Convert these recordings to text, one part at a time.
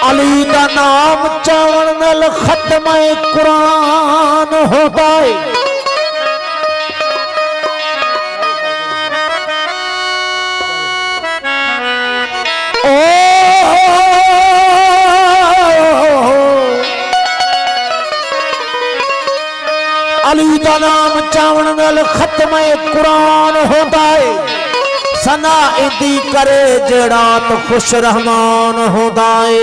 अली दा नाम चावण नल खत्म कुरान होता है। अली दा नाम चावण नल खत्म कुरान होता है। सना इदी करे जड़ा तो खुश रहमान होता है।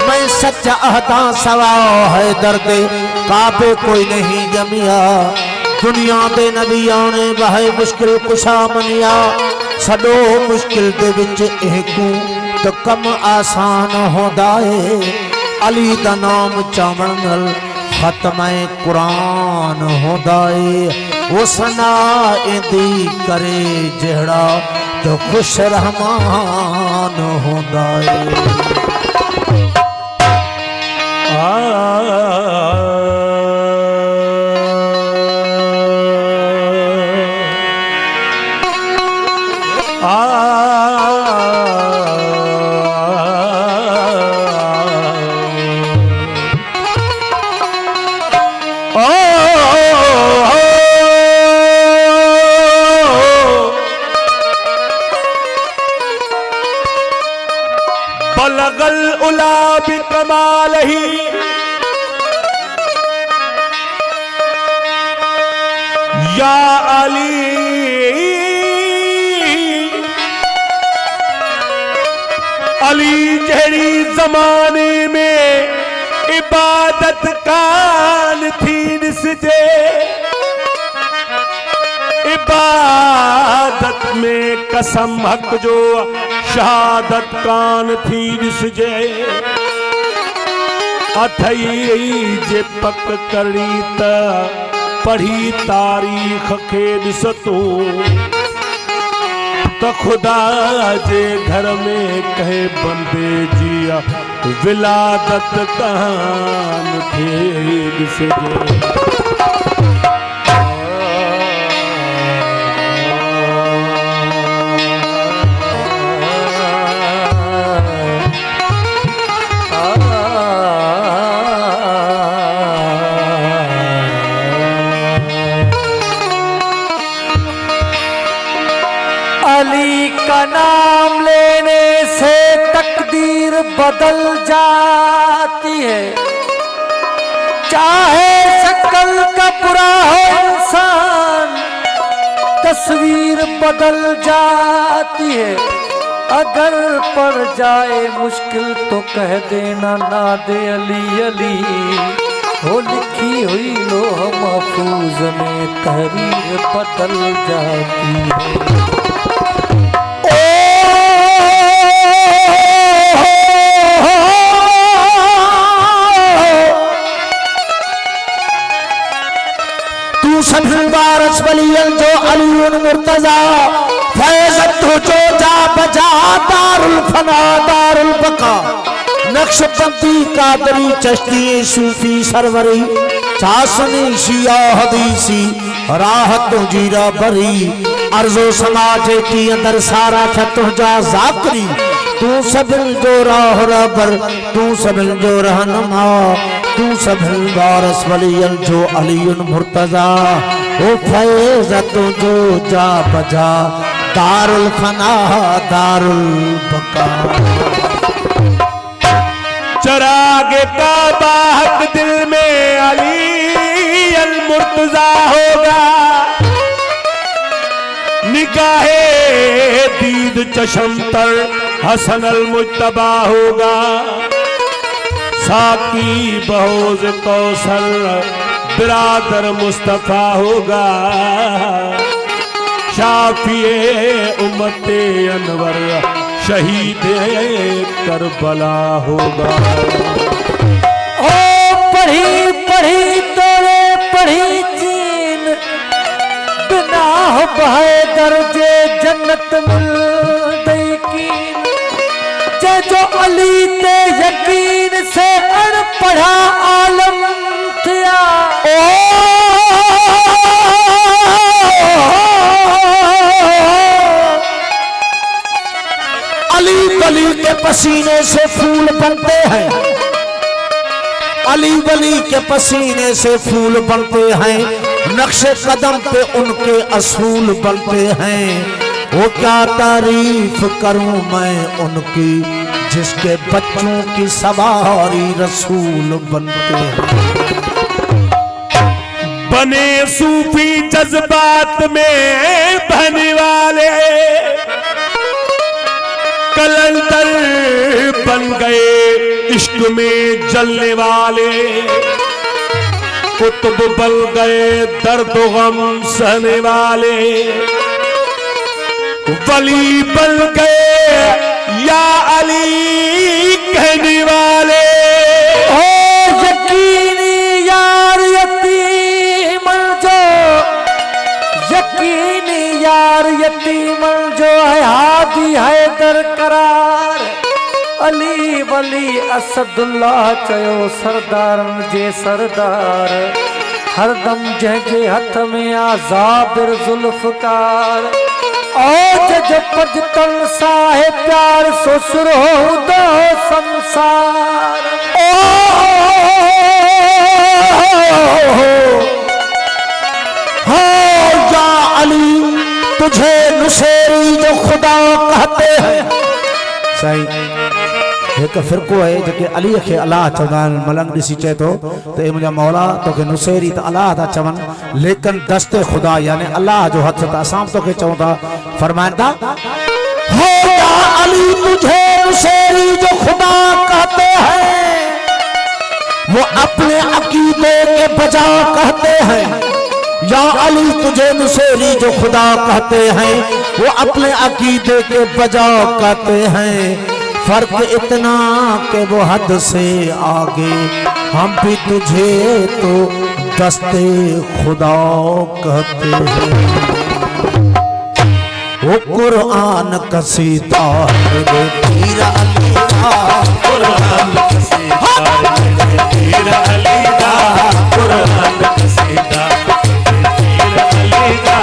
मैं सच्चा अहदा सवा है दर्द काबे कोई नहीं जमिया। दुनिया दे नबियां ने वहे मुश्किल कुशा मनिया। सडो मुश्किल दे विच एकू तो कम आसान होता है। अली दा नाम चावण नल खत्म कुरान होता है। वो सना इदी करे जड़ा तो खुश रहमान होता है। बलगल उला बिकमालही या अली। अली जहरी जमाने में इबादत कान थी निसजे। इबादत में कसम हक जो शहादत कान थी निसजे। अथई जे पक करी त पढ़ी तारीख के ॾिसतूं तो खुदा जे घर में कहे बंदे जिया विलादत कान थे ॾिसजे। अली का नाम लेने से तकदीर बदल जाती है। चाहे शक्ल का बुरा हो इंसान तस्वीर बदल जाती है। अगर पड़ जाए मुश्किल तो कह देना ना दे अली अली। हो लिखी हुई लोह महफूज में तहरीर बदल जाती है। वारस वलियन जो अली मुर्तजा फैज़त तो जो जा बजा दारुल फना दारुल बका। नक्शबंदी कादरी चिश्ती सूफी सरवरी चासनी शिया हदीसी राहत जीरा बरी। अर्जो समाज की अंदर सारा छत जा जाकरी। तू सबिल जो राह रबर तू सबिल जो रहनुमा। तू सबिल वारस वलियन जो अली मुर्तजा ओ फैज़त जो जा बजा दारुल फना दारुल बका। चरागे काबा हक दिल में अली अल मुर्तजा होगा। निगाहे दीद चशम तर हसन अल मुज्तबा होगा। साकी बहोज कौसर बिरादर मुस्तफा होगा। शाफिए उम्मते अनवर शहीद करबला होगा। ओ पढ़ी पढ़ी तोरे पढ़ी चीन बिना बहे दर्जे जन्नत मिल गई कीन। जो अली ते यकीन से अनपढ़ा आलम थिया। ओ पसीने से फूल बनते हैं, अली वली के पसीने से फूल बनते हैं, नक्शे कदम पे उनके असूल बनते हैं। वो क्या तारीफ करूं मैं उनकी, जिसके बच्चों की सवारी रसूल बनते हैं। बने सूफी जज्बात में बहने वाले, कलंदर बन गए इश्क में जलने वाले, कुतुब बन गए दर्द गम सहने वाले, वली बन गए या अली कहने वाले। हो यकीनी यार यतीम जो, यकीनी यार यतीम जो है हादी है दरकरार। अली वली असदुल्लाह चयो सरदारन जे सरदार, हरदम जंहिंजे हथ में आज़ाबिर जुल्फकार। और जो पजतन साहे प्यार ससुर हो संसार। हो या अली तुझे नुसेरी जो खुदा कहते हैं। सही एक फिरको है जेके अली के अल्लाह चवंदा आहिनि। मलंग ॾिसी चए थो त ए मुंहिंजा मौला तोखे नुसेरी त अल्लाह था चवनि, लेकिन दस्ते खुदा यानी अल्लाह जो हथ त असां तोखे चऊं था। फरमाइनि था हो या अली तुझे नुसेरी जो खुदा कहते हैं, वो अपने अकीदे के बजा कहते हैं। या अली तुझे नुसेरी जो खुदा कहते हैं, वो अपने अकीदे के बजा कहते हैं। फर्क इतना कि वो हद से आगे, हम भी तुझे तो दस्ते खुदा कहते हैं। वो कुरान कसीदा मेरे पीर अली दा, कुरान कसीदा मेरे पीर अली दा, कुरान कसीदा मेरे पीर अली दा।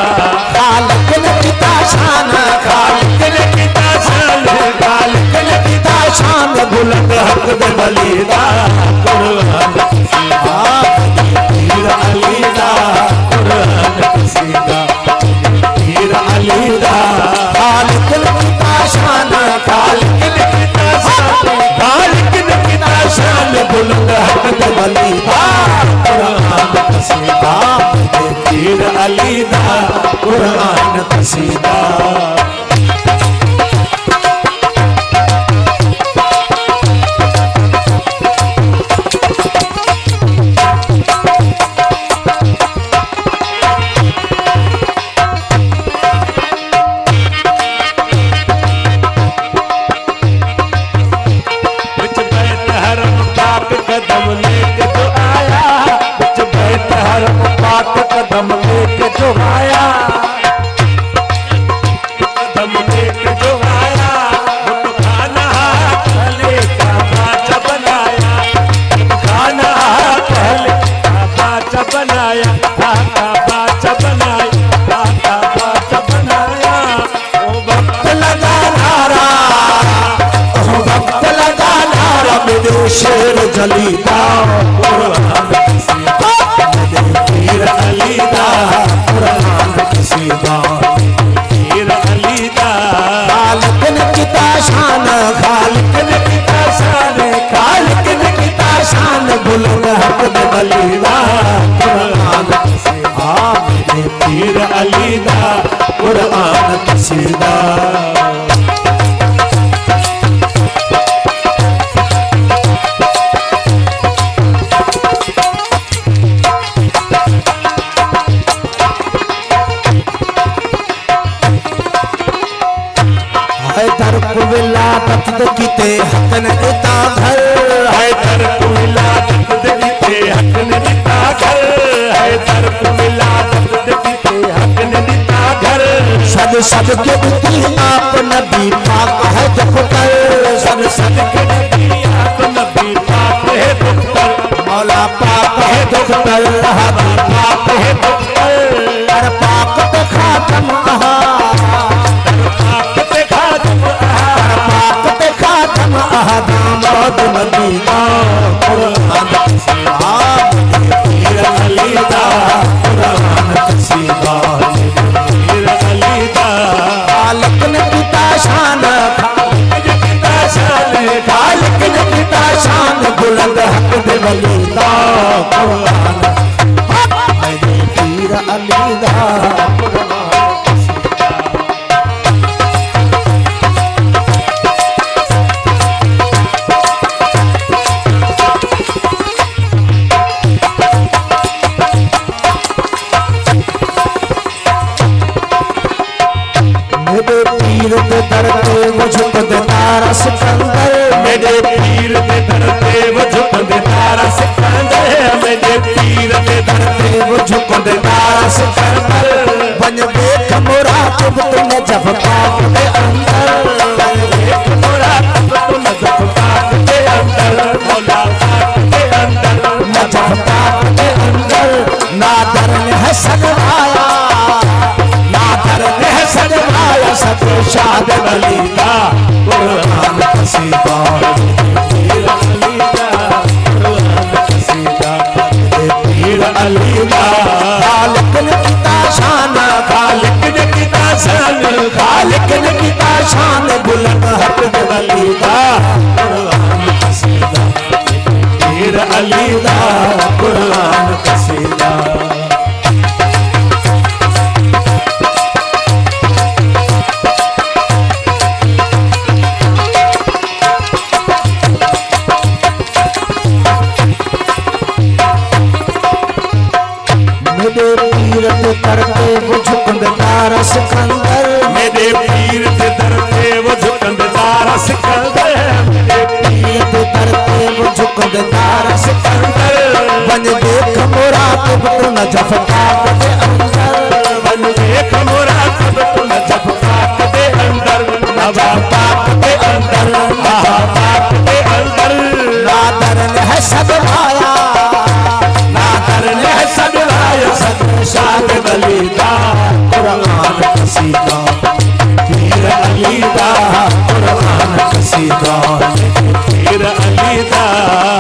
खालिक ने किता शान, खालिक ने किता शान, खालिक ने किता शान बुलंद हक दे वली दा, कुरान कसीदा मेरे पीर अली दा, कुरान कसीदा मेरे पीर अली दा। खालिक ने किता शान, खालिक ने किता शान, खालिक ने किता शान बुलंद हक दे वली दा, कुरान कसीदा मेरे पीर अली दा, कुरान कसीदा। कदम लेके जो आया, बिच बैठ हर पाक कदम लेके जो आया, कदम लेके जो आया, वो तो खाना पहले का बाचा बनाया, खाना पहले का बाचा बनाया, का बाचा बनाया, का बाचा बनाया। ओ वक्त लगा नारा, ओ वक्त लगा नारा, मेरे शेर जलीदा, कुरान कसीदा मेरे पीर अली दा, कुरान कसीदा पीर अली दा। खालिक ने किता शान, खालिक ने किता शान, खालिक ने किता शान बुलंद हक दे वली दा, कुरान कसीदा मेरे पीर अली दा, कुरान कसीदा। हैदर को विलादत दे कीते हक ने दिता घर, हैदर को विलादत दे कीते हक ने दिता घर, हैदर को विलादत दे कीते हक ने दिता घर। सद सद के दिती आप नबी पाक है दुख्तर, सद सद के दिती आप नबी पाक है दुख्तर, मौला पाक है दुख्तर, हबीब पाक है दुख्तर। अरे पाक पे खातम आहा, पाक पे खातम सिकंदर मेरे पीर दे दर ते वो झुकंदे तारा सिकंदर मेरे पीर दे दर ते वो झुकंदे तारा सिकंदर बन देख मुराद तुम जब पाक के अंदर एक मोरा तुम जब पाक के अंदर मौला पाक के अंदर जब पाक के अंदर नादर ने है सजवाया नादर ने है सजवाया सब शाद वली का कुरान कसीदा पीर अली दा कुरान कसीदा पीर अली दा खालिक ने किता शान खालिक ने किता शान खालिक ने किता शान बुलंद हक वली का कुरान कसीदा पीर अली दा कुरान कसीदा मेरे पीर ते करते वो झुकंद तारा सिकंदर मेरे पीर दे दर ते वो झुकंद तारा सिकंदर मेरे पीर ते करते वो झुकंद तारा सिकंदर बन देख मुराद तुम जब पाक के अंदर बन देख मोरा तब तुम जब पाक दे अंदर नवा पाक दे अंदर आहा पाक दे अंदर नादर ने है सजवाया नादर ने है सजवाया सब शाद वली का कुरान कसीदा पीर अली दा कुरान कसीदा पीर अली दा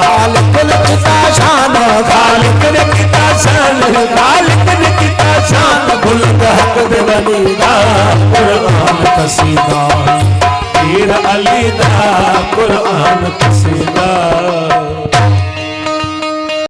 खालिक ने किता शान खालिक ने किता शान खालिक ने किता शान बुलंद हक वली का कुरान कसीदा पीर अली दा कुरान कसीदा